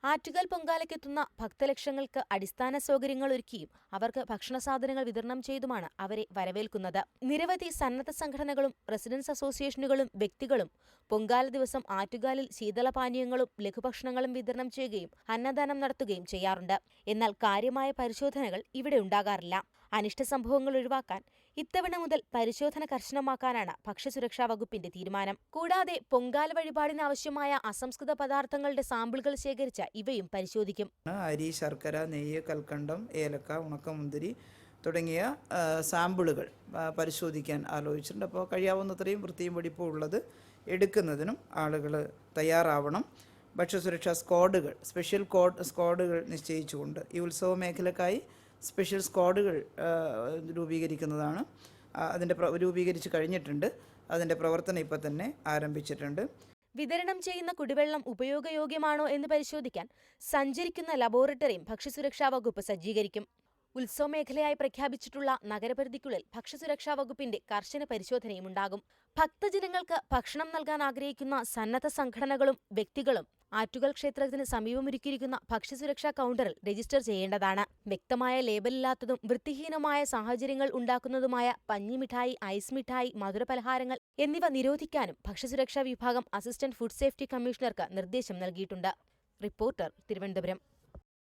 ആറ്റുകാൽ പൊങ്കാലയ്ക്കെത്തുന്ന ഭക്തലക്ഷങ്ങൾക്ക് അടിസ്ഥാന സൗകര്യങ്ങൾ ഒരുക്കിയും അവർക്ക് ഭക്ഷണ സാധനങ്ങൾ വിതരണം ചെയ്തുമാണ് അവരെ വരവേൽക്കുന്നത്. നിരവധി സന്നദ്ധ സംഘടനകളും റെസിഡൻസ് അസോസിയേഷനുകളും വ്യക്തികളും പൊങ്കാല ദിവസം ആറ്റുകാലിൽ ശീതളപാനീയങ്ങളും ലഘുഭക്ഷണങ്ങളും വിതരണം ചെയ്യുകയും അന്നദാനം നടത്തുകയും ചെയ്യാറുണ്ട്. എന്നാൽ കാര്യമായ പരിശോധനകൾ ഇവിടെ ഉണ്ടാകാറില്ല. അനിഷ്ട സംഭവങ്ങൾ ഒഴിവാക്കാൻ ഇത്തവണ മുതൽ പരിശോധന കർശനമാക്കാനാണ് ഭക്ഷ്യസുരക്ഷാ വകുപ്പിന്റെ തീരുമാനം. കൂടാതെ പൊങ്കാല വഴിപാടിനാവശ്യമായ അസംസ്കൃത പദാർത്ഥങ്ങളുടെ സാമ്പിളുകൾ ശേഖരിച്ച ഇവയും പരിശോധിക്കും. അരി, ശർക്കര, നെയ്യ്, കൽക്കണ്ടം, ഏലക്ക, ഉണക്കമുന്തിരി തുടങ്ങിയ സാമ്പിളുകൾ പരിശോധിക്കാൻ ആലോചിച്ചിട്ടുണ്ട്. അപ്പോൾ കഴിയാവുന്നത്രയും വൃത്തിയും വെടിപ്പും ഉള്ളത് എടുക്കുന്നതിനും ആളുകൾ തയ്യാറാവണം. ഭക്ഷ്യസുരക്ഷാ സ്ക്വാഡുകൾ, സ്പെഷ്യൽ സ്ക്വാഡുകൾ നിശ്ചയിച്ചുകൊണ്ട് ഈ ഉത്സവ മേഖലക്കായി സ്പെഷ്യൽ സ്ക്വാഡുകൾ രൂപീകരിക്കുന്നതാണ്. രൂപീകരിച്ച് കഴിഞ്ഞിട്ടുണ്ട്. അതിൻ്റെ പ്രവർത്തനം ഇപ്പോൾ തന്നെ ആരംഭിച്ചിട്ടുണ്ട്. വിതരണം ചെയ്യുന്ന കുടിവെള്ളം ഉപയോഗയോഗ്യമാണോ എന്ന് പരിശോധിക്കാൻ സഞ്ചരിക്കുന്ന ലബോറട്ടറിയും ഭക്ഷ്യസുരക്ഷാ വകുപ്പ് സജ്ജീകരിക്കും. ഉത്സവ മേഖലയായി പ്രഖ്യാപിച്ചിട്ടുള്ള നഗരപരിധിക്കുള്ളിൽ ഭക്ഷ്യസുരക്ഷാ വകുപ്പിന്റെ കർശന പരിശോധനയും ഉണ്ടാകും. ഭക്തജനങ്ങൾക്ക് ഭക്ഷണം നൽകാൻ ആഗ്രഹിക്കുന്ന സന്നദ്ധ സംഘടനകളും വ്യക്തികളും ആറ്റുകാൽ ക്ഷേത്രത്തിന് സമീപമൊരുക്കിയിരിക്കുന്ന ഭക്ഷ്യസുരക്ഷാ കൗണ്ടറിൽ രജിസ്റ്റർ ചെയ്യേണ്ടതാണ്. വ്യക്തമായ ലേബലില്ലാത്തതും വൃത്തിഹീനമായ സാഹചര്യങ്ങൾ ഉണ്ടാക്കുന്നതുമായ പഞ്ഞിമിഠായി, ഐസ് മിഠായി, മധുരപലഹാരങ്ങൾ എന്നിവ നിരോധിക്കാനും ഭക്ഷ്യസുരക്ഷാ വിഭാഗം അസിസ്റ്റന്റ് ഫുഡ് സേഫ്റ്റി കമ്മീഷണർക്ക് നിർദ്ദേശം നൽകിയിട്ടുണ്ട്. റിപ്പോർട്ടർ, തിരുവനന്തപുരം.